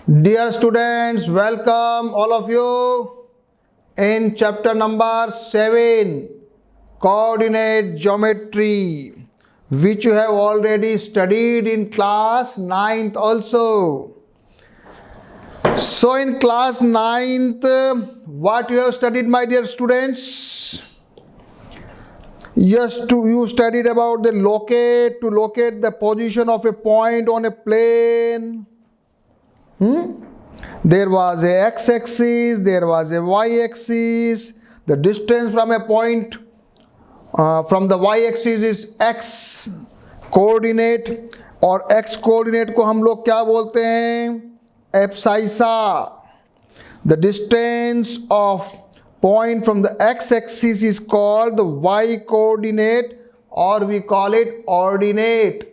Dear students, welcome all of you in chapter number 7, coordinate geometry, which you have already studied in class 9th also. So in class 9th, what you have studied, my dear students? Yes, you studied about the to locate the position of a point on a plane. There was a x-axis, there was a y-axis. The distance from a point from the y-axis is x coordinate, और x coordinate को हम लोग क्या बोलते हैं? एब्साइसा. The distance of point from the x-axis is called the y coordinate, or we call it ordinate.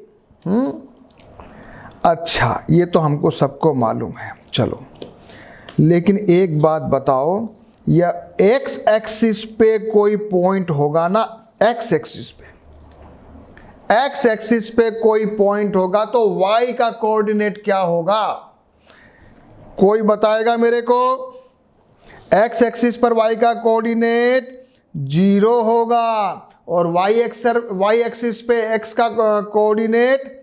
अच्छा, ये तो हमको सबको मालूम है. चलो, लेकिन एक बात बताओ, या एक्स एक्सिस पे कोई पॉइंट होगा ना? एक्स एक्सिस पे कोई पॉइंट होगा तो वाई का कोऑर्डिनेट क्या होगा? कोई बताएगा मेरे को? एक्स एक्सिस पर वाई का कोऑर्डिनेट 0 होगा, और वाई एक्सिस पे एक्स का कोऑर्डिनेट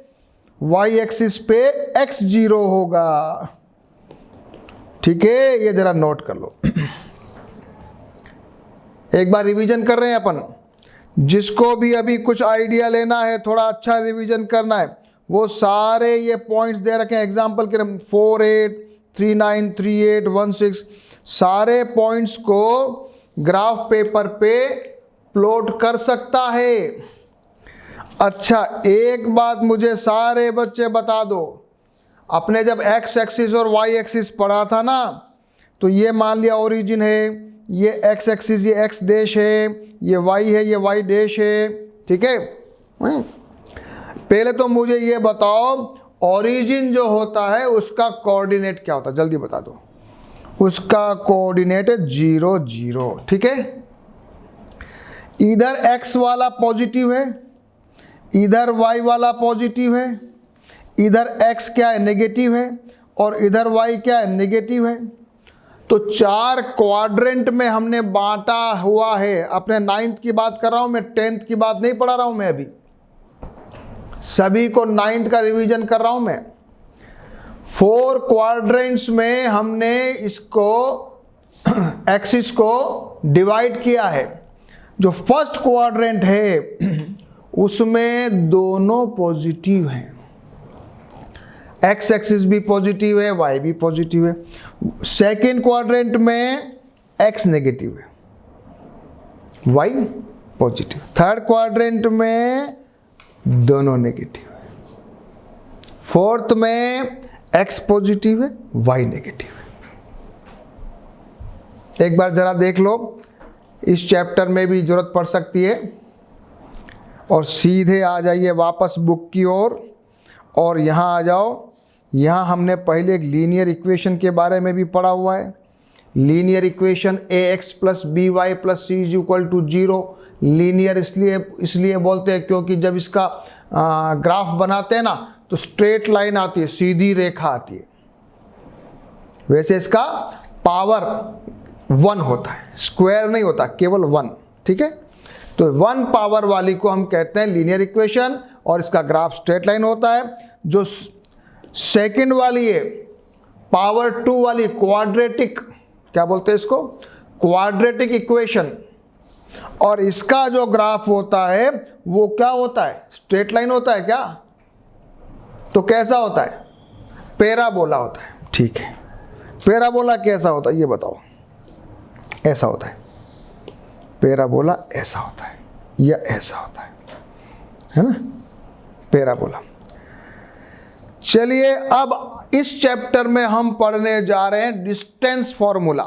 वाई एक्सिस पे x0 होगा. ठीक है, ये जरा नोट कर लो. एक बार रिवीजन कर रहे हैं अपन. जिसको भी अभी कुछ आइडिया लेना है, थोड़ा अच्छा रिवीजन करना है, वो सारे ये पॉइंट्स दे रखे हैं. एग्जांपल के 4, 8, 3, 9, 3, 8, 1, 6, सारे पॉइंट्स को ग्राफ पेपर पे प्लॉट कर सकता है. अच्छा, एक बात मुझे सारे बच्चे बता दो. अपने जब एक्स एक्सिस और वाई एक्सिस पढ़ा था ना, तो ये मान लिया ओरिजिन है, ये एक्स एक्सिस, ये एक्स डैश है, ये वाई है, ये वाई डैश है. ठीक है, पहले तो मुझे ये बताओ, ओरिजिन जो होता है उसका कोऑर्डिनेट क्या होता है? जल्दी बता दो. उसका कोऑर्डिनेट है 0, 0. ठीक है, इधर एक्स वाला पॉजिटिव है, इधर y वाला पॉजिटिव है, इधर x क्या है? नेगेटिव है, और इधर y क्या है? नेगेटिव है. तो 4 क्वाड्रेंट में हमने बांटा हुआ है. अपने 9th की बात कर रहा हूं मैं, 10th की बात नहीं पढ़ा रहा हूं मैं. अभी सभी को 9th का रिवीजन कर रहा हूं मैं. 4 क्वाड्रेंट्स में हमने इसको एक्सिस को डिवाइड किया है. जो फर्स्ट क्वाड्रेंट है उसमें दोनों पॉजिटिव हैं. एक्स एक्सिस भी पॉजिटिव है, वाई भी पॉजिटिव है. सेकेंड क्वाड्रेंट में एक्स नेगेटिव है, वाई पॉजिटिव. थर्ड क्वाड्रेंट में दोनों नेगेटिव है. फोर्थ में एक्स पॉजिटिव है, वाई नेगेटिव है. एक बार जरा देख लो, इस चैप्टर में भी जरूरत पड़ सकती है. और सीधे आ जाइए वापस बुक की ओर, और यहाँ आ जाओ. यहाँ हमने पहले एक लीनियर इक्वेशन के बारे में भी पढ़ा हुआ है. Linear equation ax + by + c = 0. Linear इसलिए बोलते हैं क्योंकि जब इसका ग्राफ बनाते हैं ना, तो स्ट्रेट लाइन आती है, सीधी रेखा आती है. वैसे इसका पावर 1 होता है, स्क्वायर नहीं होता, केवल 1. ठीक है, तो 1 पावर वाली को हम कहते हैं लीनियर इक्वेशन, और इसका ग्राफ स्ट्रेट लाइन होता है. जो सेकंड वाली है, पावर 2 वाली, क्वाड्रेटिक, क्या बोलते हैं इसको? Quadratic equation. और इसका जो ग्राफ होता है वो क्या होता है? स्ट्रेट लाइन होता है क्या? तो कैसा होता है? पैराबोला होता है. ठीक है, पैराबोला कैसा होता है ये बताओ? ऐसा होता है. पैराबोला ऐसा होता है, या ऐसा होता है ना? पैराबोला. चलिए, अब इस चैप्टर में हम पढ़ने जा रहे हैं डिस्टेंस फॉर्मूला.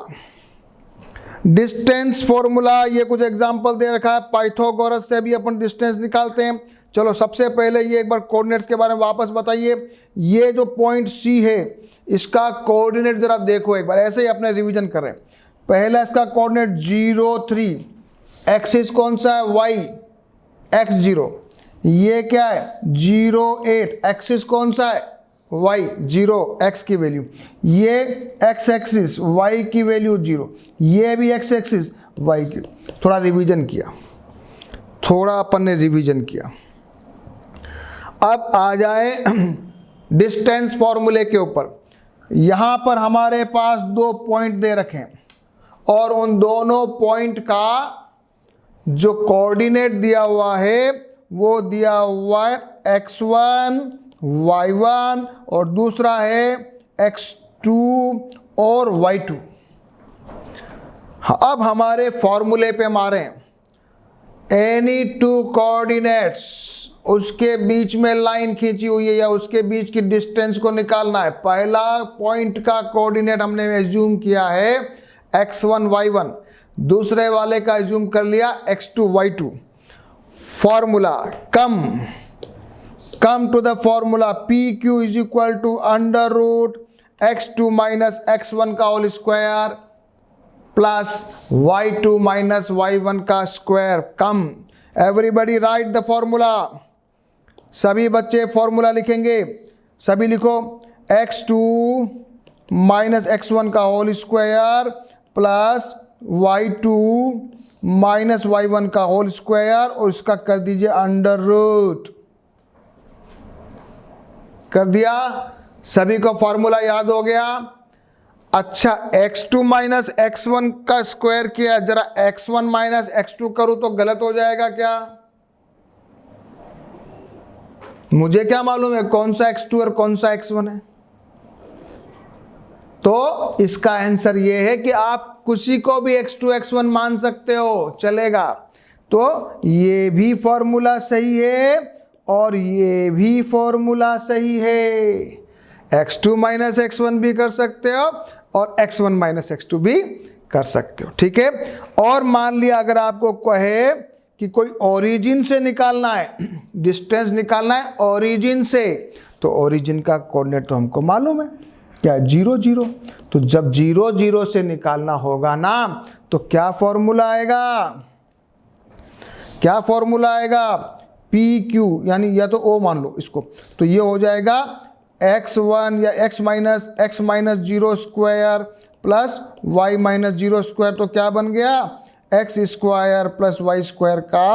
डिस्टेंस फॉर्मूला, ये कुछ एग्जांपल दे रखा है. पाइथागोरस से भी अपन डिस्टेंस निकालते हैं. चलो, सबसे पहले ये एक बार कोऑर्डिनेट्स के बारे में वापस बताइए. ये जो पॉइंट C है, इसका कोऑर्डिनेट जरा देखो एक बार. ऐसे ही अपने रिवीजन कर रहे हैं. पहला इसका कोऑर्डिनेट 0, 3. एक्सिस कौन सा है? y, x0. ये क्या है? 0, 8. एक्सिस कौन सा है? वाई 0 एक्स की वैल्यू, ये एक्स एक्सिस वाई की वैल्यू 0, ये भी एक्स एक्सिस वाई की। थोड़ा रिवीजन किया, थोड़ा अपन ने रिवीजन किया। अब आ जाए डिस्टेंस फॉर्मूले के ऊपर। यहां पर हमारे पास 2 पॉइंट दे रखे हैं और उन दोनों पॉइंट का जो कोऑर्डिनेट दिया हुआ है वो दिया हुआ है x1 y1 और दूसरा है x2 और y2। अब हमारे फॉर्मूले पे मारें, एनी टू कोऑर्डिनेट्स, उसके बीच में लाइन खींची हुई है या उसके बीच की डिस्टेंस को निकालना है। पहला पॉइंट का कोऑर्डिनेट हमने एज्यूम किया है x1 y1, दूसरे वाले का एज्यूम कर लिया x2 y2। Formula come to the formula PQ is equal to under root x2 minus x1 का whole square plus y2 minus y1 का square. Come, everybody write the formula. सभी बच्चे formula लिखेंगे, सभी लिखो x2 माइनस x1 का whole square plus y2 minus y1 का whole square और इसका कर दीजिए अंडर रूट। कर दिया, सभी को फॉर्मूला याद हो गया। अच्छा, x2 माइनस x1 का स्क्वायर किया, जरा x1 माइनस x2 करूं तो गलत हो जाएगा क्या? मुझे क्या मालूम है कौन सा x2 और कौन सा x1 है? तो इसका आंसर ये है कि आप किसी को भी x2 x1 मान सकते हो, चलेगा। तो ये भी फॉर्मूला सही है और ये भी फॉर्मूला सही है। x2 माइनस x1 भी कर सकते हो और x1 माइनस x2 भी कर सकते हो, ठीक है। और मान लिया अगर आपको कहे कि कोई ओरिजिन से निकालना है, डिस्टेंस निकालना है ओरिजिन से, तो ओरिजिन का कोऑर्डिनेट तो हमको मालूम है क्या, 0 0। तो जब 0 0 से निकालना होगा ना, तो क्या फॉर्मूला आएगा, क्या फॉर्मूला आएगा? PQ, यानी या तो O मान लो इसको, तो ये हो जाएगा x1 या x minus 0 square plus y minus 0 square. तो क्या बन गया, x square plus y square का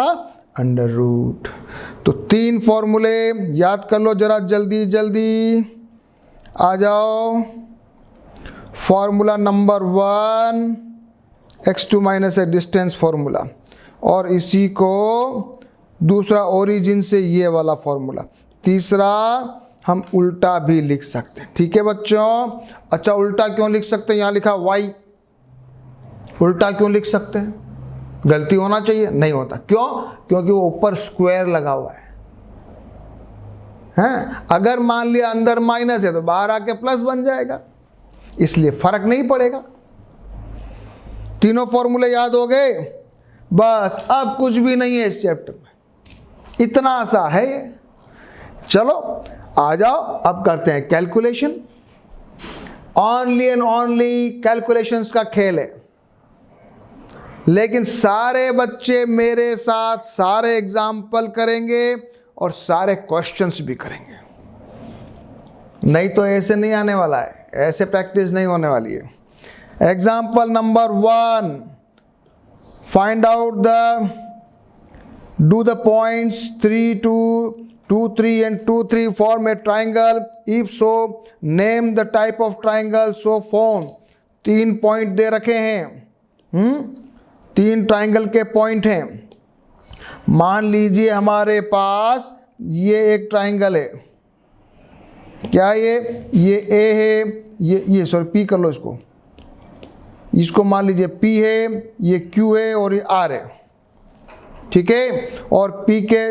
अंडर रूट। तो 3 फॉर्मूले याद कर लो जरा, जल्दी जल्दी आ जाओ। फॉर्मूला नंबर 1 x2 माइनस है डिस्टेंस फॉर्मूला, और इसी को दूसरा ओरिजिन से ये वाला फॉर्मूला। तीसरा हम उल्टा भी लिख सकते हैं, ठीक है बच्चों। अच्छा, उल्टा क्यों लिख सकते हैं? यहाँ लिखा y, उल्टा क्यों लिख सकते हैं? गलती होना चाहिए, नहीं होता। क्यों? क्योंकि वो ऊपर स्क्वायर लगा हुआ है। हैं? अगर मान लिया अंदर माइनस है तो बाहर आके प्लस बन जाएगा, इसलिए फर्क नहीं पड़ेगा। तीनों फॉर्मूले याद हो गए? बस, अब कुछ भी नहीं है इस चैप्टर में, इतना सा है ये। चलो आ जाओ, अब करते हैं calculation. Only and only calculations का खेल है, लेकिन सारे बच्चे मेरे साथ सारे एग्जाम्पल करेंगे और सारे क्वेश्चंस भी करेंगे, नहीं तो ऐसे नहीं आने वाला है, ऐसे प्रैक्टिस नहीं होने वाली है। Example number 1, find out the do the points 3 2 2 3 and 2 3 form a triangle, if so name the type of triangle so formed। 3 point दे रखे हैं, 3 ट्राइंगल के पॉइंट हैं। मान लीजिए हमारे पास ये एक ट्राइंगल है, क्या ये A है, ये सॉरी P कर लो इसको मान लीजिए P है, ये Q है और ये R है, ठीक है। और P के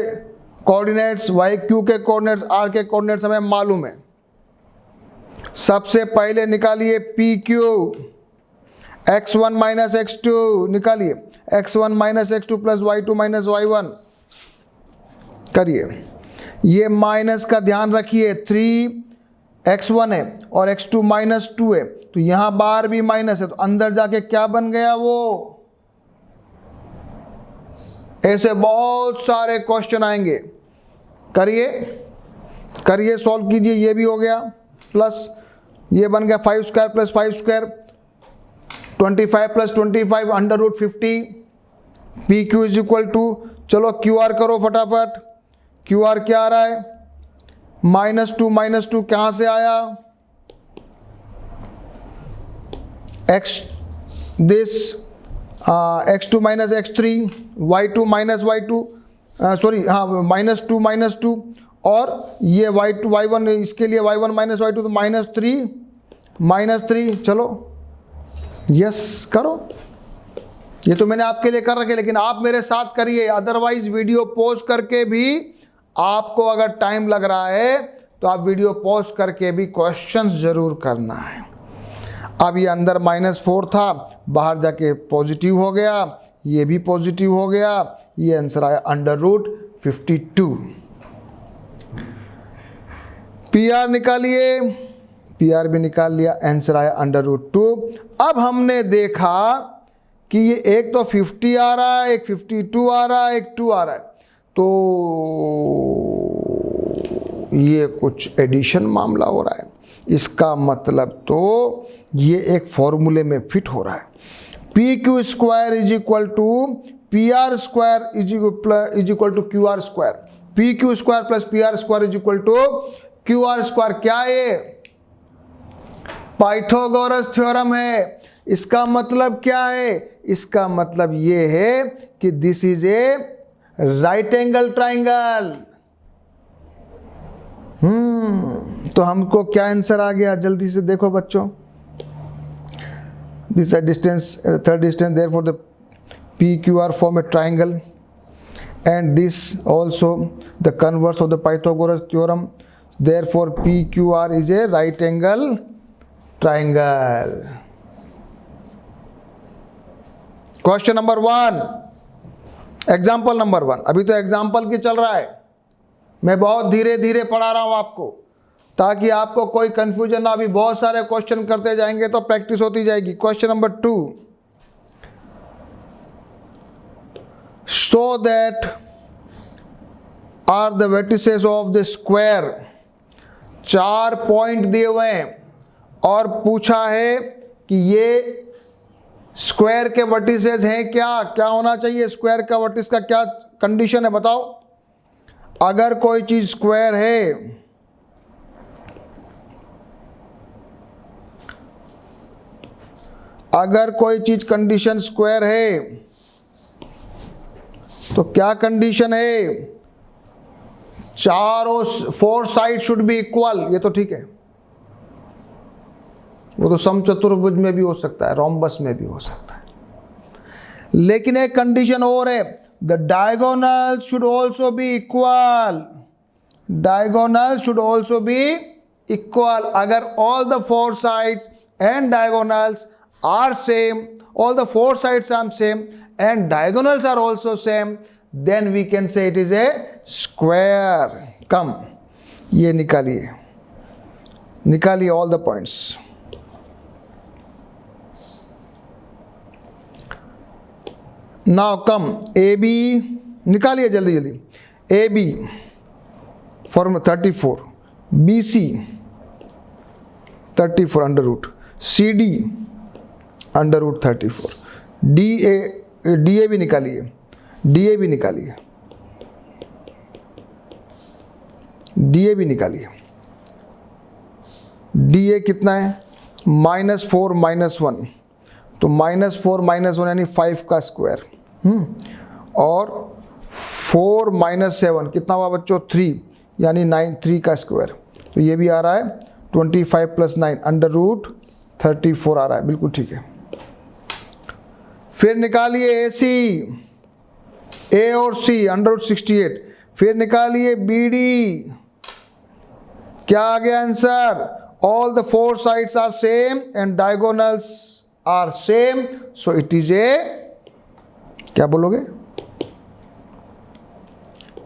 कोऑर्डिनेट्स, y Q के कोऑर्डिनेट्स, R के कोऑर्डिनेट्स हमें मालूम है। सबसे पहले निकालिए PQ, x1 माइनस x2 निकालिए, x1 minus x2 plus y2 minus y1 करिए। ये माइनस का ध्यान रखिए, 3x1 है और x2 माइनस 2 है, तो यहां बाहर भी माइनस है, तो अंदर जाके क्या बन गया वो। ऐसे बहुत सारे क्वेश्चन आएंगे, करिए। करिए, सॉल्व कीजिए, ये भी हो गया, प्लस ये बन गया 5 square plus 5 square, 25 plus 25 under root 50, P Q is equal to, चलो क्यू आर करो फटाफट, क्यू आर क्या आ रहा है, -2 कहाँ से आया, x this x2 minus x3, y2 minus y2, sorry हाँ -2 और ये y2 y1, इसके लिए y1 माइनस y2 तो -3, चलो यस करो, ये तो मैंने आपके लिए कर रखे, लेकिन आप मेरे साथ करिए, अदरवाइज वीडियो पॉज करके भी आपको अगर टाइम लग रहा है तो आप वीडियो पॉज करके भी क्वेश्चंस जरूर करना है। अब ये अंदर -4 था, बाहर जाके पॉजिटिव हो गया, ये भी पॉजिटिव हो गया, ये आंसर आया अंडर रूट 52। पी आर निकालिए, पी आर भी निकाल लिया, आंसर आया अंडर रूट 2। अब हमने देखा कि ये एक तो 50 आ रहा है, एक 52 आ रहा है, एक 2 आ रहा है, तो ये कुछ एडिशन मामला हो रहा है, इसका मतलब तो ये एक फॉर्मूले में फिट हो रहा है। P Q square is equal to P R square is equal to Q R square, P Q square plus P R square is equal to Q R square. क्या है? पाइथागोरस थ्योरम है। इसका मतलब क्या है? इसका मतलब ये है कि this is a right angle triangle. तो हमको क्या आंसर आ गया, जल्दी से देखो बच्चों। दिस है distance, third distance, therefore the P Q R form A triangle and this also the converse of the Pythagoras theorem, therefore P Q R is a right angle triangle. Question number 1, example number 1। अभी तो example की चल रहा है, मैं बहुत धीरे धीरे पढ़ा रहा हूं आपको ताकि आपको कोई कंफ्यूजन ना। अभी बहुत सारे क्वेश्चन करते जाएंगे तो प्रैक्टिस होती जाएगी। Question number 2, so that are the vertices of the square. 4 point दिए हुए हैं और पूछा है कि ये स्क्वायर के वर्टिसेस हैं क्या, क्या होना चाहिए, स्क्वायर का वर्टिस का क्या कंडीशन है बताओ। अगर कोई चीज स्क्वायर है, अगर कोई चीज कंडीशन स्क्वायर है तो क्या कंडीशन है? चारों 4 साइड शुड बी इक्वल। ये तो ठीक है, वो तो समचतुर्भुज में भी हो सकता है, रोम्बस में भी हो सकता है, लेकिन एक कंडीशन और है, the diagonal should also be equal. Diagonal should also be equal. अगर all the 4 sides and diagonals are same, all the 4 sides are same and diagonals are also same, then we can say it is a square. Come, ये निकालिए, निकालिए all the points. Now come, AB निकालिए जल्दी जल्दी। AB formula 34, BC 34 under root, CD under root 34, DA भी निकालिए, DA भी निकालिए, DA भी निकालिए। DA कितना है? -4 -1, तो -4 -1 यानी 5 का स्क्वायर, और 4 -7 कितना हुआ बच्चों? 3 यानी 3 का स्क्वायर। तो ये भी आ रहा है 25 + 9 अंडर रूट 34 आ रहा है, बिल्कुल ठीक है। फिर निकालिए AC, A और C अंडर रूट 68। फिर निकालिए BD, क्या आ गया answer? All the 4 sides are same and diagonals are same, so it is a, क्या बोलोगे?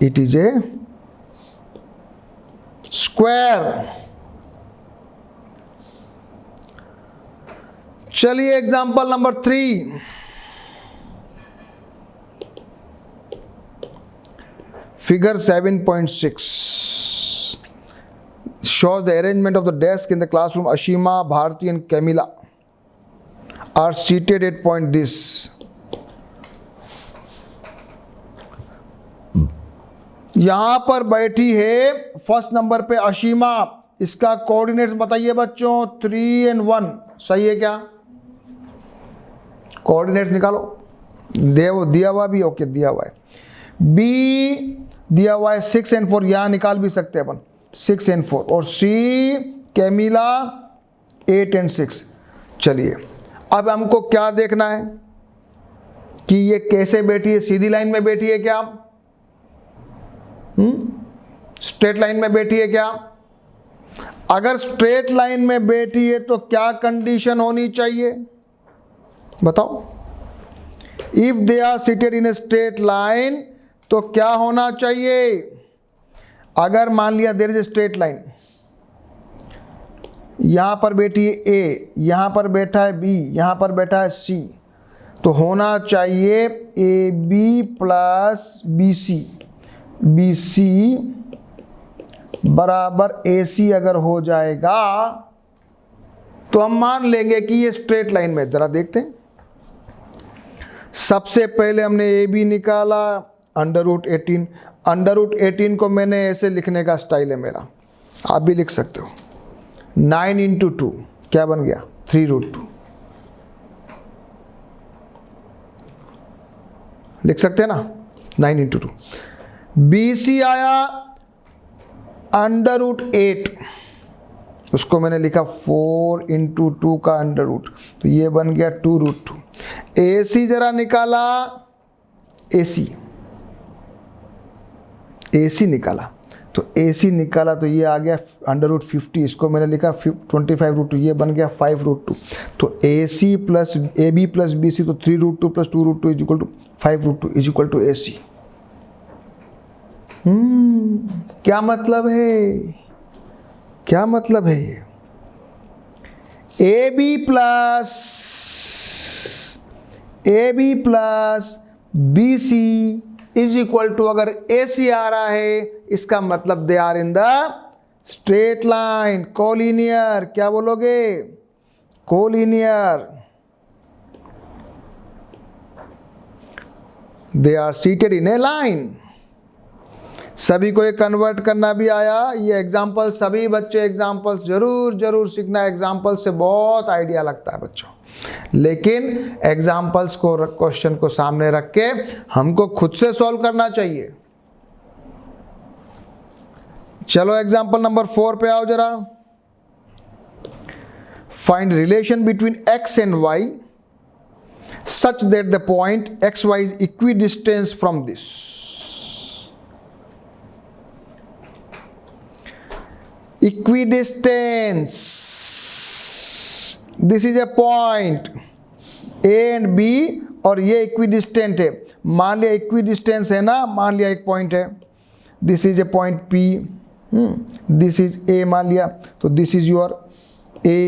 It is a square. चलिए example number 3, figure 7.6। shows the arrangement of the desk in the classroom. Ashima, Bharti and Camilla are seated at point this. यहां पर बैठी है first number पे अशीमा। इसका coordinates बताइए बच्चों, 3 और 1। सही है क्या? कोऑर्डिनेट्स निकालो। दिया हुआ भी, ओके दिया हुआ है। बी दिया हुआ है 6 और 4, यहां निकाल भी सकते हैं अपन 6 और 4। और सी कैमिला 8 और 6। चलिए अब हमको क्या देखना है कि ये कैसे बैठी है। सीधी लाइन में बैठी है क्या? स्ट्रेट लाइन में बैठी है क्या? अगर स्ट्रेट लाइन में बैठी है तो क्या कंडीशन होनी चाहिए बताओ? If they are seated in a straight line तो क्या होना चाहिए? अगर मान लिया there is a straight line, यहां पर बैठी है ए, यहां पर बैठा है बी, यहां पर बैठा है सी, तो होना चाहिए A B plus B C. B C बराबर ए सी अगर हो जाएगा तो हम मान लेंगे कि ये स्ट्रेट लाइन में। जरा देखते हैं, सबसे पहले हमने ए बी निकाला, √18। √18 को मैंने ऐसे लिखने का स्टाइल है मेरा, आप भी लिख सकते हो। 9 × 2 क्या बन गया? 3√2 लिख सकते हैं ना, 9 × 2। BC आया √8, उसको मैंने लिखा 4 × 2 का √, तो ये बन गया 2√2। AC जरा निकाला, AC निकाला, तो AC निकाला तो ये आ गया √50, इसको मैंने लिखा 25√2, ये बन गया 5√2। तो AC plus AB plus BC, तो 3√2 plus 2√2 is equal to 5√2 is equal to AC। क्या मतलब है? क्या मतलब है ये? AB plus BC is equal to, अगर AC आ रहा है इसका मतलब they are in the straight line, collinear. क्या बोलोगे? Collinear. They are seated in a line. सभी को ये कन्वर्ट करना भी आया? ये एग्जाम्पल सभी बच्चे एग्जाम्पल्स जरूर सीखना। एग्जाम्पल से बहुत आइडिया लगता है बच्चों, लेकिन एग्जाम्पल्स को क्वेश्चन को सामने रख के हमको खुद से सॉल्व करना चाहिए। चलो एग्जाम्पल नंबर 4 पे आओ जरा। Find relation between x and y such that the point xy is equidistant from this. Equidistance, this is a point A and B और ये equidistant है। मान लिया equidistance है ना, मान लिया एक पॉइंट है, this is a point P, this is A मान लिया, तो this is your A,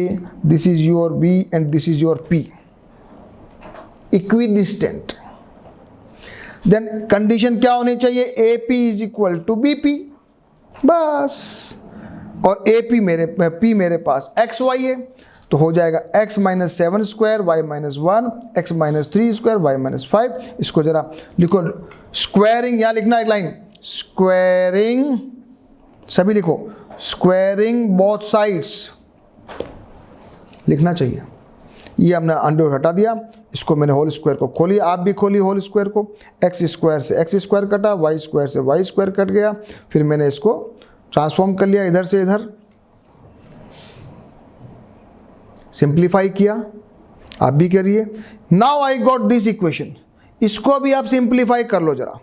this is your B and this is your P, equidistant। then condition क्या होनी चाहिए? AP is equal to BP, बस। और AP P मेरे पास XY है, तो हो जाएगा x - 7 square y - 1 x - 3 square y - 5। इसको जरा लिखो, स्क्वायरिंग, यहाँ लिखना एक लाइन, स्क्वायरिंग, सभी लिखो, स्क्वायरिंग बोथ साइड्स लिखना चाहिए। ये हमने अंडर हटा दिया, इसको मैंने होल स्क्वायर को खोली, आप भी खोली होल स्क्वायर को। x स्क्वायर से x स्क्वायर कटा, y स्क्वायर से y स्क्वायर कट गया, फिर मैंने इसको ट्रांसफॉर्म कर लिया इधर से इधर, सिंप्लीफाई किया, आप भी करिए। Now I got this equation, इसको भी आप सिंप्लीफाई कर लो जरा।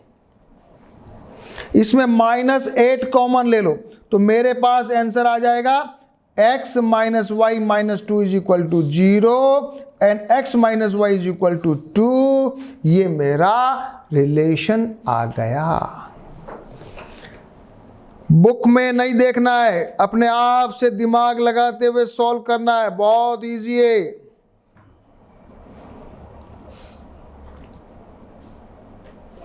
इसमें -8 कॉमन ले लो, तो मेरे पास आंसर आ जाएगा x - y - 2 is equal to 0 and x - y is equal to 2। ये मेरा रिलेशन आ गया। बुक में नहीं देखना है, अपने आप से दिमाग लगाते हुए सॉल्व करना है, बहुत इजी है।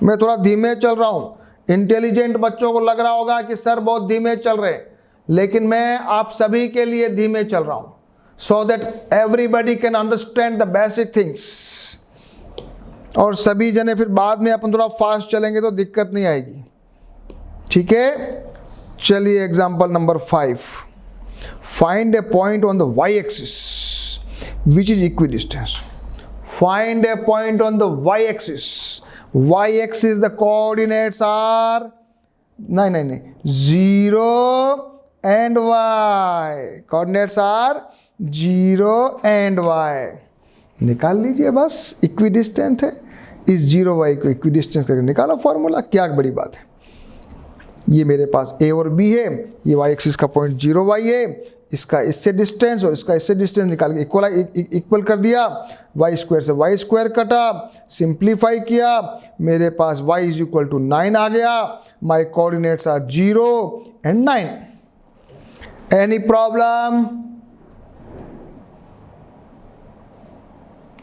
मैं थोड़ा धीमे चल रहा हूं, इंटेलिजेंट बच्चों को लग रहा होगा कि सर बहुत धीमे चल रहे हैं, लेकिन मैं आप सभी के लिए धीमे चल रहा हूं, so that everybody can understand the basic things. और सभी जने फिर बाद में अपन थोड़ा फास्ट चलेंगे तो दिक्कत नहीं आएगी, ठीक है। चलिए example number 5, find a point on the y axis which is equidistance. Find a point on the y axis. Y axis the coordinates are नहीं 0 and y, coordinates are 0 and y। निकाल लीजिए बस, इक्विडिस्टेंट है, इस 0 y को equidistance करके निकालो formula, क्या बड़ी बात है। ये मेरे पास a और b है, ये y एक्सिस का पॉइंट 0 y है, इसका इससे डिस्टेंस और इसका इससे डिस्टेंस निकाल के इक्वल कर दिया, y स्क्वायर से y स्क्वायर कटा, सिंप्लीफाई किया, मेरे पास y इज इक्वल टू 9 आ गया। माई coordinates are 0 and 9। Any problem?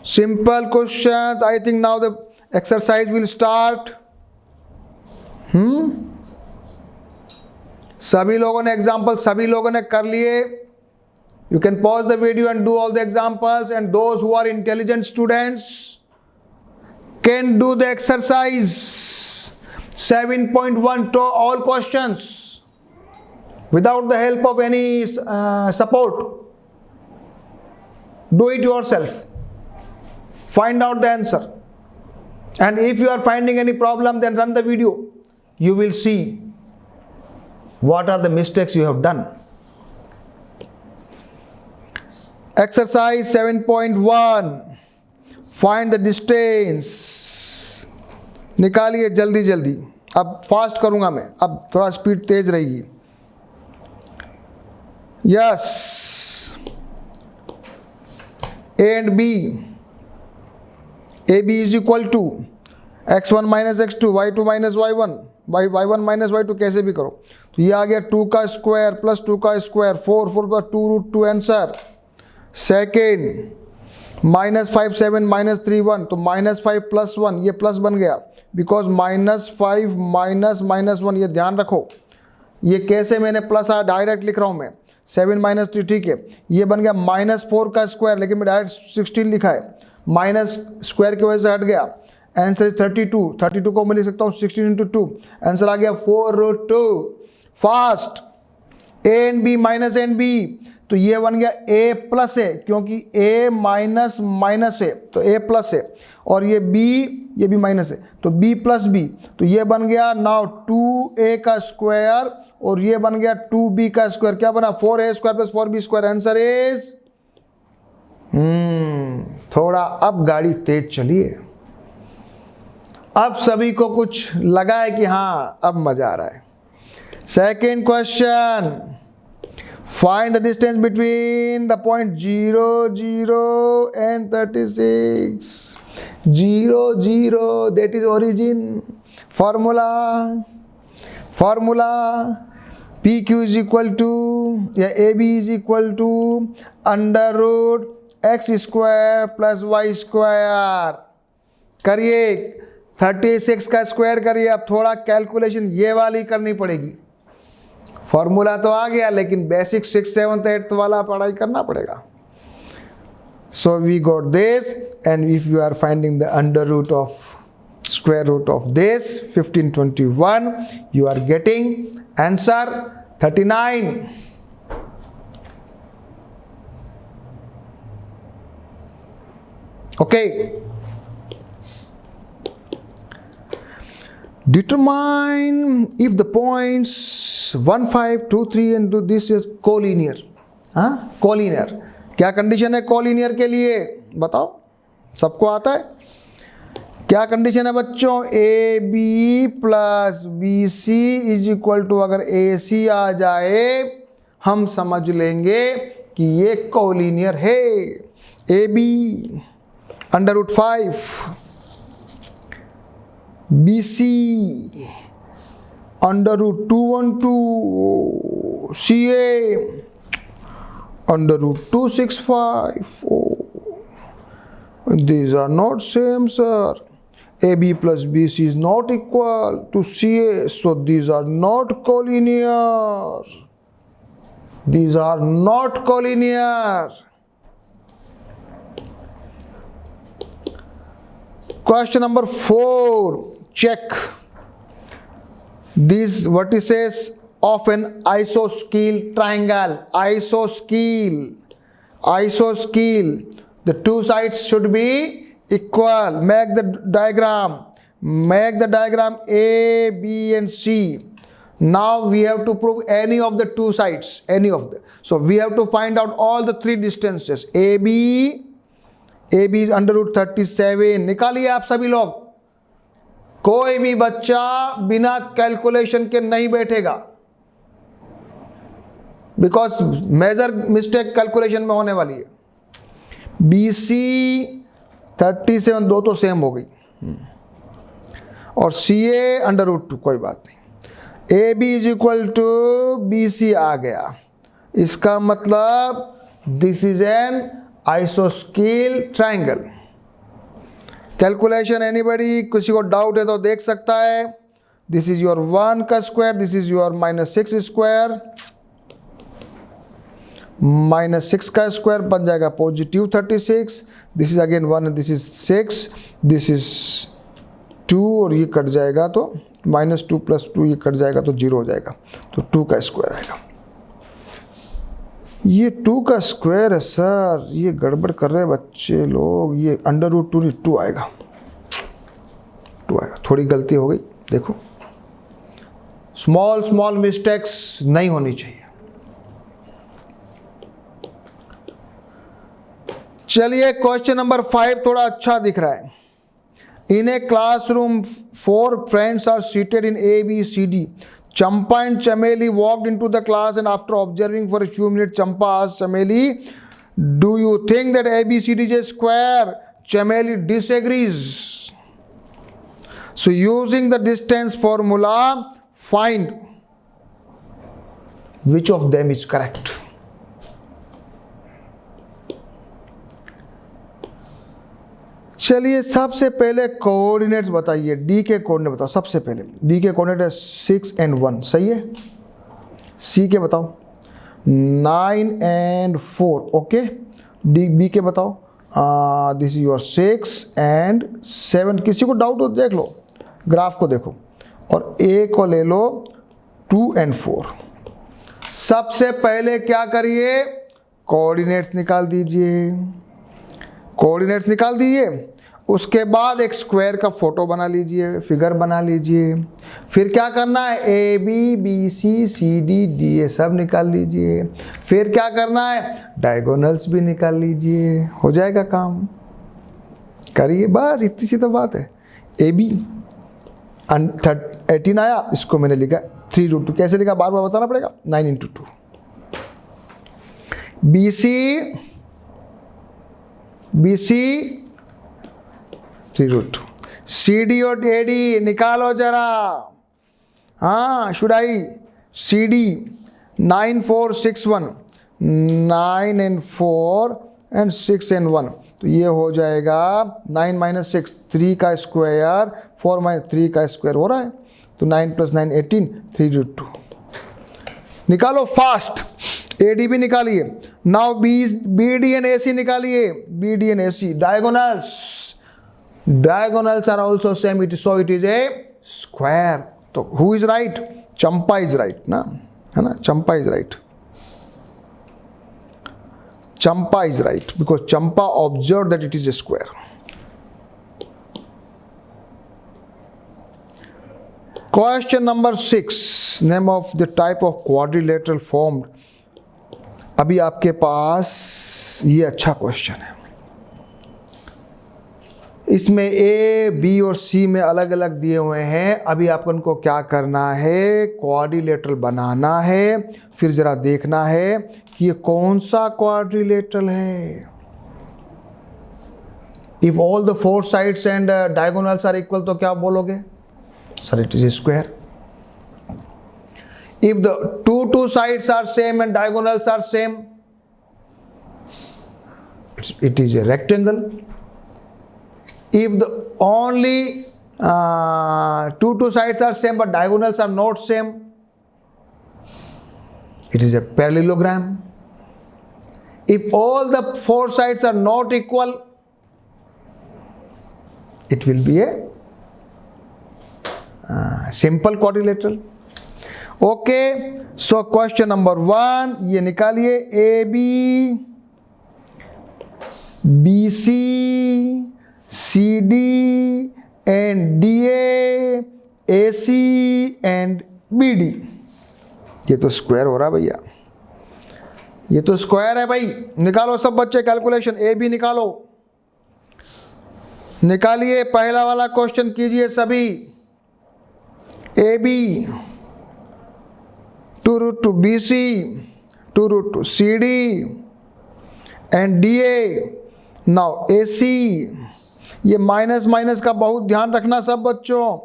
Simple questions. I think now the exercise will start. सभी लोगों ने एग्जाम्पल सभी लोगों ने कर लिए। You can pause the video and do all the examples, and those who are intelligent students can do the exercise 7.1 to all questions without the help of any support. Do it yourself. Find out the answer. And if you are finding any problem, then run the video. You will see what are the mistakes you have done. Exercise 7.1. Find the distance. निकालिए जल्दी जल्दी। अब fast करूंगा मैं, अब थोड़ा speed तेज रहेगी। Yes, A and B. AB is equal to x1 minus x2, y2 minus y1, y1 minus y2 कैसे भी करो। तो ये आ गया 2 का स्क्वायर प्लस 2 का square, 4 plus 2 root 2 answer. Second -5 7 -3 1, तो -5 प्लस 1, ये प्लस बन गया बिकॉज -5 माइनस -1, ये ध्यान रखो। ये कैसे मैंने प्लस आया, डायरेक्ट लिख रहा हूँ मैं, 7 - 3, ठीक है। ये बन गया -4 का स्क्वायर, लेकिन मैं डायरेक्ट 16 लिखा है, माइनस स्क्वायर की वजह से हट गया। आंसर इज 32 को मैं लिख सकता हूँ 16 × 2, आंसर आ गया 4√2। Fast A and B minus and B, तो ये बन गया A प्लस है, क्योंकि A माइनस है तो A प्लस है, और ये भी माइनस है तो B प्लस B, तो ये बन गया नाउ 2A का स्क्वायर, और ये बन गया 2B का स्क्वायर, क्या बना 4A square plus 4B square. Answer is थोड़ा अब गाड़ी तेज चलिए, अब सभी को कुछ लगा है कि हाँ अब मजा आ रहा है। Second question, find the distance between the point 0 0 and 36। 0 0 that is origin. Formula PQ is equal to या AB is equal to √x square plus y square. करिए 36 का स्क्वायर करिए। अब थोड़ा कैलकुलेशन ये वाली करनी पड़ेगी। फॉर्मूला तो आ गया, लेकिन बेसिक 6th 7th 8th वाला पढ़ाई करना पड़ेगा। So we got this, and if you are finding the square root of this 1521, you are getting answer 39। okay, determine if the points 1 5 2 3 and this is collinear। collinear क्या condition है collinear के लिए बताओ, सबको आता है? क्या कंडीशन है बच्चों? AB plus BC is equal to, अगर AC आ जाए हम समझ लेंगे कि ये कोलिनियर है। AB √5, BC √212, CA √265। These are not same, sir. AB plus BC is not equal to CA, so these are not collinear. These are not collinear. Question number 4. Check these vertices of an isosceles triangle. Isosceles. The two sides should be equal. Make the diagram. A, B, and C. Now we have to prove any of the two sides. So we have to find out all the three distances. AB is under root 37. निकालिए आप सभी लोग. कोई भी बच्चा बिना calculation के नहीं बैठेगा, बिकॉज मेजर मिस्टेक कैलकुलेशन में होने वाली है. BC 37, दो तो सेम हो गई, और CA अंडर रूट 2, कोई बात नहीं. AB is equal to BC आ गया. इसका मतलब दिस इज एन आइसोस्केल ट्राइंगल. कैलकुलेशन एनीबडी, किसी को डाउट है तो देख सकता है. दिस इज योर 1 का square, this is your -6 square. -6 का स्क्वायर बन जाएगा positive 36. This is again 1, this is 6, this is 2, और ये कट जाएगा तो -2 + 2 ये कट जाएगा तो 0 हो जाएगा. तो 2 का स्क्वायर आएगा. ये 2 का स्क्वायर है सर, ये गड़बड़ कर रहे हैं बच्चे लोग. ये अंडर रूट 2 नहीं 2 आएगा. थोड़ी गलती हो गई. देखो, स्मॉल मिस्टेक्स नहीं होनी चाहिए. चलिए क्वेश्चन नंबर 5 थोड़ा अच्छा दिख रहा है. In a classroom, 4 friends are seated in A, B, C, D. Champa and Chameli walked into the class, and after observing for a few minutes, Champa asked Chameli, "Do you think that ABCD is a square?" Chameli disagrees. So using the distance formula, find which of them is correct. चलिए सबसे पहले coordinates बताइए. D के coordinate बताओ. सबसे पहले D के coordinate है 6 and 1, सही है. सी के बताओ 9 and 4. ओके. डी बी के बताओ. This is your 6 and 7. किसी को डाउट हो देख लो, ग्राफ को देखो. और ए को ले लो 2 and 4. सबसे पहले क्या करिए, कोऑर्डिनेट्स निकाल दीजिए. कोऑर्डिनेट्स निकाल दीजिए. उसके बाद एक स्क्वायर का फोटो बना लीजिए, फिगर बना लीजिए. फिर क्या करना है, A B B C C D D A सब निकाल लीजिए. फिर क्या करना है, डायगोनल्स भी निकाल लीजिए. हो जाएगा काम. करिए, बस इतनी सी तो बात है. ए बी 18 आया, इसको मैंने लिखा 3√2. कैसे लिखा बार बार बताना पड़ेगा. 9 × 2. BC 3√2. CD और AD निकालो जरा. हाँ, should I. CD 9 4 6 1, 9 and 4 and 6 and 1. तो ये हो जाएगा 9 - 6 3 का स्क्वायर, 4 - 3 का स्क्वायर हो रहा है. तो 9 + 9 18, 3√2. निकालो फास्ट. AD भी निकालिए. नाउ BD and AC निकालिए. BD and AC diagonals are also same, so it is a square. तो who is right? Champa is right ना, है ना. Champa is right. Champa is right because Champa observed that it is a square. Question number 6. Name of the type of quadrilateral formed. अभी आपके पास ये अच्छा question है. इसमें ए, बी और सी में अलग अलग दिए हुए हैं. अभी आपको उनको क्या करना है, क्वाड्रिलेटरल बनाना है. फिर जरा देखना है कि ये कौन सा क्वाड्रिलेटरल है. If all the 4 sides and diagonals are equal तो क्या बोलोगे, sir it is square. If the two sides are same and diagonals are same, it is a rectangle. If the only two sides are same but diagonals are not same, It is a parallelogram. If all the four sides are not equal, it will be a simple quadrilateral. Okay, so question number 1 ये निकालिए, AB, BC, CD and DA, AC and BD. ये तो square हो रहा है भैया, ये तो स्क्वायर है भाई। निकालो सब बच्चे कैलकुलेशन, AB निकालो, निकालिए। पहला वाला क्वेश्चन कीजिए सभी। AB 2 root to BC 2 root to CD and DA. Now AC, ये माइनस माइनस का बहुत ध्यान रखना सब बच्चों।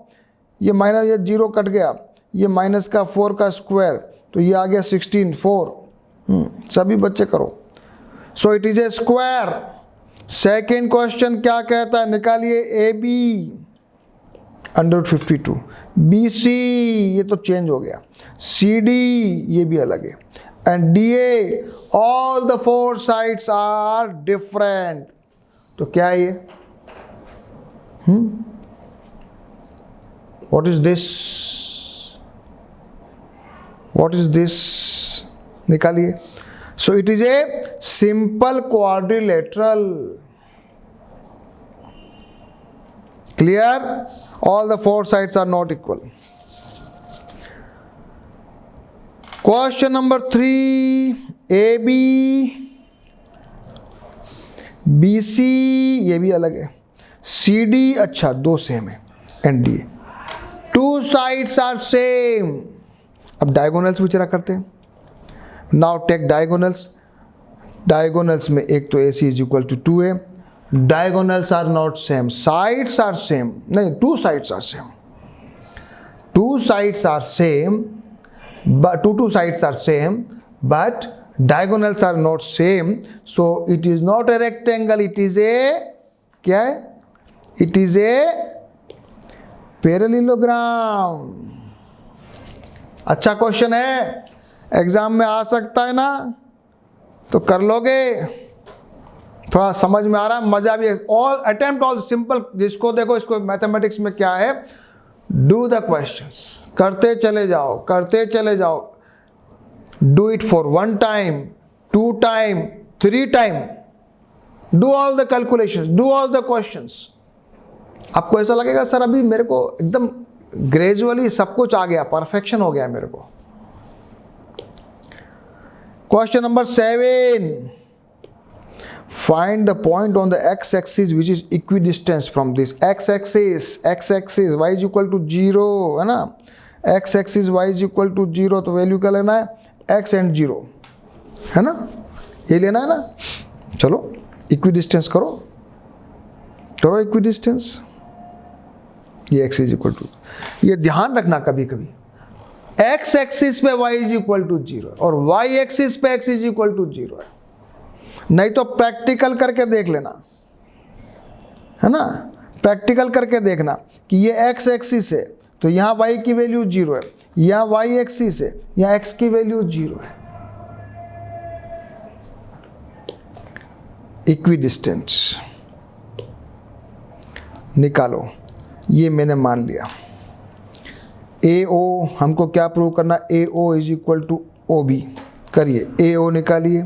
ये माइनस, ये 0 कट गया, ये माइनस का 4 का स्क्वायर, तो ये आ गया 16 4। सभी बच्चे करो। सो it is a square. Second question क्या कहता है, निकालिए। AB √52, BC ये तो चेंज हो गया, CD ये भी अलग है, and DA all the 4 sides are different. तो क्या है ये? What is this? What is this? निकालिए। So it is a simple quadrilateral. Clear? All the 4 sides are not equal. Question number 3, AB, BC ये भी अलग है, CD अच्छा 2 सेम है, and DA 2 sides are same। अब डायगोनल्स भी चला करते हैं। Now take diagonals। डायगोनल्स में एक तो AC is equal to 2 है, diagonals are not same, sides are same, नहीं 2 sides are same, 2 sides are same, but 2 sides are same, but diagonals are not same, so it is not a rectangle, it is a क्या है? It is a parallelogram। अच्छा question है, exam में आ सकता है ना, तो कर लोगे। थोड़ा समझ में आ रहा है, मजा भी है। ऑल अटेम्प्ट ऑल सिंपल, जिसको देखो इसको मैथमेटिक्स में क्या है, डू द क्वेश्चंस, करते चले जाओ, करते चले जाओ। Do it for 1 time, 2 time, 3 time, do all the calculations, do all the questions. आपको ऐसा लगेगा सर अभी मेरे को एकदम ग्रेजुअली सब कुछ आ गया, परफेक्शन हो गया मेरे को। Question number 7, find the point on the x-axis which is equidistant from this x-axis y is equal to 0 है ना, x-axis y is equal to 0, तो वैल्यू क्या लेना है, x and 0 है ना, ये लेना है ना। चलो इक्विडिस्टेंस करो, करो इक्विडिस्टेंस। ये x is equal to, ये ध्यान रखना कभी कभी x एक्सिस पे y is equal to 0 और y एक्सिस पे x is equal to 0 है, नहीं तो प्रैक्टिकल करके देख लेना, है ना। प्रैक्टिकल करके देखना कि ये x एक्सिस है तो यहाँ y की वैल्यू 0 है, यहाँ y एक्सिस है, यहाँ x की वैल्यू 0 है। इक्विडिस्टेंस निकालो, ये मैंने मान लिया। AO हमको क्या प्रूव करना, AO is equal to OB। करिए, AO निकालिए,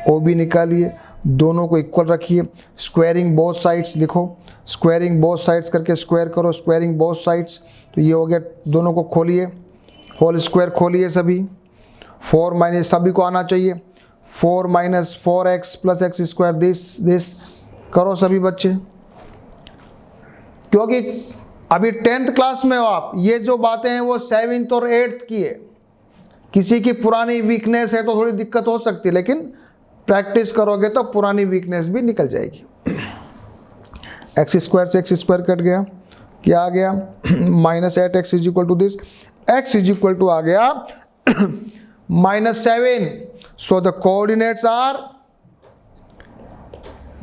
OB निकालिए, दोनों को इक्वल रखिए। स्क्वायरिंग बोथ साइड्स लिखो, स्क्वायरिंग बोथ साइड्स करके स्क्वायर करो, स्क्वायरिंग बोथ साइड्स, तो ये हो गया। दोनों को खोलिए, होल स्क्वायर खोलिए सभी। 4 माइनस, सभी को आना चाहिए, 4 minus 4x plus x square, this करो सभी बच्चे, क्योंकि अभी 10th क्लास में हो आप। ये जो बातें हैं वो 7th और 8th की है। किसी की पुरानी वीकनेस है तो थोड़ी दिक्कत हो सकती है, लेकिन प्रैक्टिस करोगे तो पुरानी वीकनेस भी निकल जाएगी। एक्स स्क्वायर से एक्स स्क्वायर कट गया, क्या आ गया, -8x is equal to this, x is equal to आ गया -7। So the coordinates are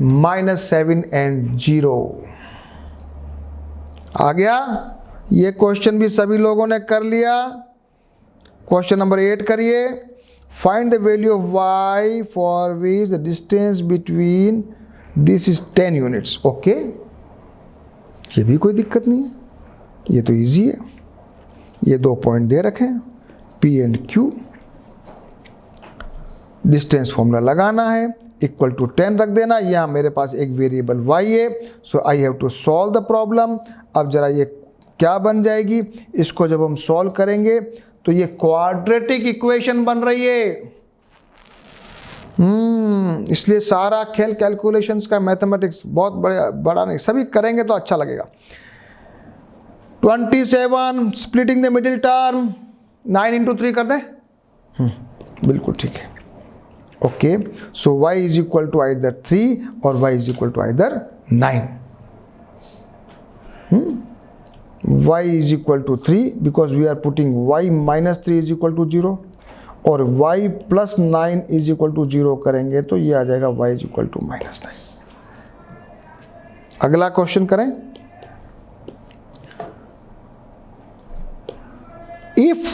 -7 and 0 आ गया। ये क्वेश्चन भी सभी लोगों ने कर लिया। क्वेश्चन नंबर 8 करिए। Find the value of y for which the distance between this is 10 units. Okay, ये भी कोई दिक्कत नहीं है, ये तो इजी है। ये 2 पॉइंट दे रखे हैं P and Q, distance formula लगाना है, इक्वल टू 10 रख देना। यहाँ मेरे पास एक वेरिएबल y है, so I have to solve the problem. अब जरा ये क्या बन जाएगी, इसको जब हम सॉल्व करेंगे तो ये क्वाड्रेटिक इक्वेशन बन रही है। इसलिए सारा खेल कैलकुलेशंस का, मैथमेटिक्स बहुत बड़ा नहीं, सभी करेंगे तो अच्छा लगेगा। 27 splitting the middle term 9 into 3 कर दें। बिल्कुल ठीक है। Okay, so y is equal to either 3 और y is equal to either 9। y is equal to 3 because we are putting y minus 3 is equal to 0 और y plus 9 is equal to 0 करेंगे तो ये आ जाएगा y is equal to minus 9। अगला question करें। If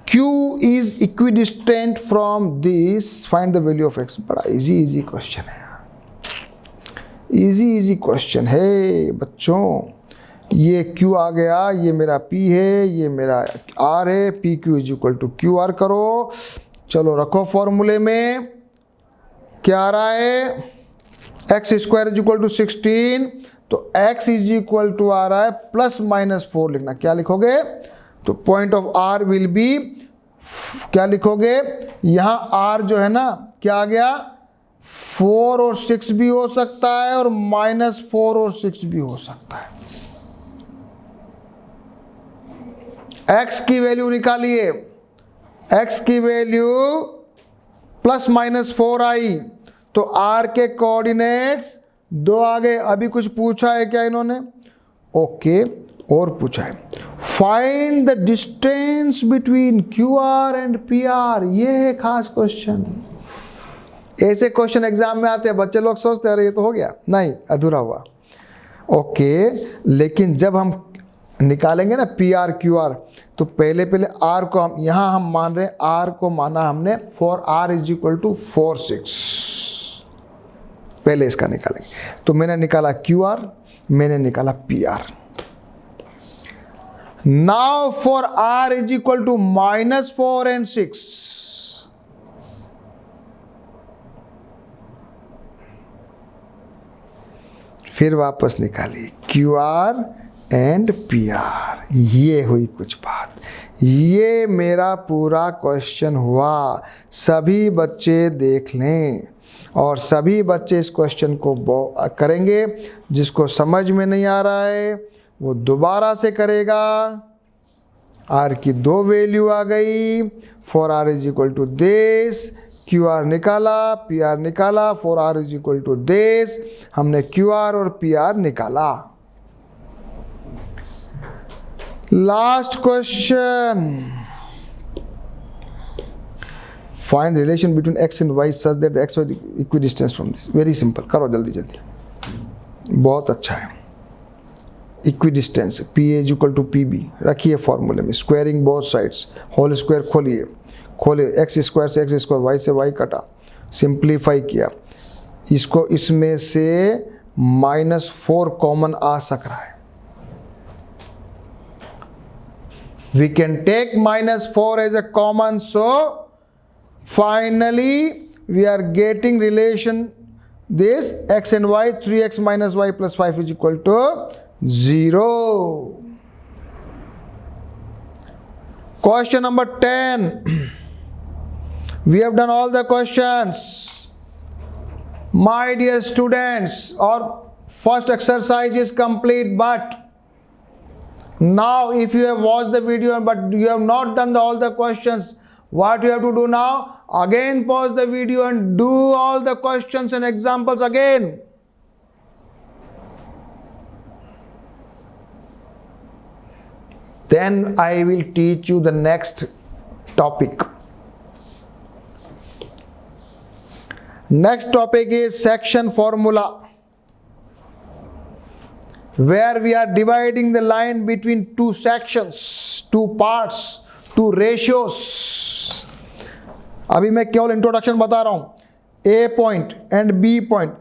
q is equidistant from this, find the value of x। बड़ा easy question है, easy question है बच्चों। ये Q आ गया, ये मेरा P है, ये मेरा R है, P Q is equal to Q R करो। चलो रखो फॉर्मूले में, क्या आ रहा है, x square is equal to 16, तो x इज इक्वल टू आ रहा है प्लस माइनस 4 लिखना। क्या लिखोगे, तो point of R will be, क्या लिखोगे, यहाँ R जो है ना क्या आ गया, 4 और 6 भी हो सकता है और -4 और 6 भी हो सकता है। x की वैल्यू निकालिए, x की वैल्यू प्लस माइनस 4 आई, तो r के कोऑर्डिनेट्स 2 आ गए। अभी कुछ पूछा है क्या इन्होंने, ओके, और पूछा है find the distance between QR and PR। ये है खास क्वेश्चन। ऐसे क्वेश्चन एग्जाम में आते हैं, बच्चे लोग सोचते हैं अरे ये तो हो गया, नहीं, अधूरा हुआ। ओके, लेकिन जब हम निकालेंगे ना PR QR, तो पहले R को हम यहाँ हम मान रहे हैं, R को माना हमने for R is equal to 4 6। पहले इसका निकालेंगे, तो मैंने निकाला QR, मैंने निकाला PR। Now for R is equal to -4 and 6, फिर वापस निकालिए QR एंड PR। ये हुई कुछ बात, ये मेरा पूरा क्वेश्चन हुआ। सभी बच्चे देख लें और सभी बच्चे इस क्वेश्चन को करेंगे। जिसको समझ में नहीं आ रहा है वो दोबारा से करेगा। R की 2 वैल्यू आ गई, for R is equal to this, QR निकाला, PR निकाला, for R is equal to this, हमने QR और PR निकाला। Last question. Find the relation between x and y such that the x y equidistant from this. Very simple. करो जल्दी जल्दी, बहुत अच्छा है। Equidistance P is equal to PB रखिए फॉर्मूले में, squaring both sides, whole square खोलिए, खोले, x स्क्वायर से x स्क्वायर, y से y कटा, सिंप्लीफाई किया, इसको इसमें से -4 कॉमन आ सक रहा है। We can take -4 as a common, so finally we are getting relation this x and y, 3x minus y plus 5 is equal to 0. Question number 10. We have done all the questions. My dear students, our first exercise is complete, but now if you have watched the video but you have not done all the questions, what you have to do now? Again pause the video and do all the questions and examples again. Then I will teach you the next topic. Next topic is section formula, where we are dividing the line between 2 sections, 2 parts, 2 ratios. अभी मैं केवल introduction बता रहा हूँ. A point and B point,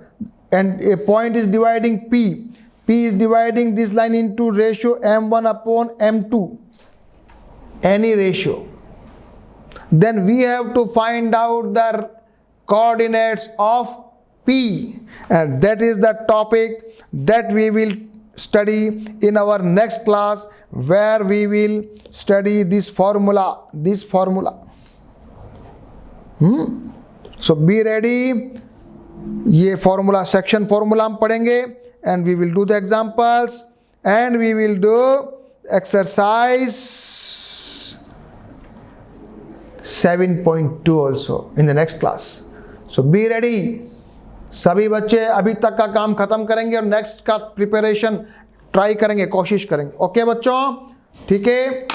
and a point is dividing P. P is dividing this line into ratio m1 upon m2, any ratio. Then we have to find out the coordinates of P, and that is the topic that we will study in our next class, where we will study this formula. So be ready. ये formula section formula हम पढ़ेंगे, and we will do the examples, and we will do exercise 7.2 also in the next class. So be ready. सभी बच्चे अभी तक का काम खत्म करेंगे और नेक्स्ट का प्रिपरेशन ट्राई करेंगे, कोशिश करेंगे. ओके बच्चों, ठीक है.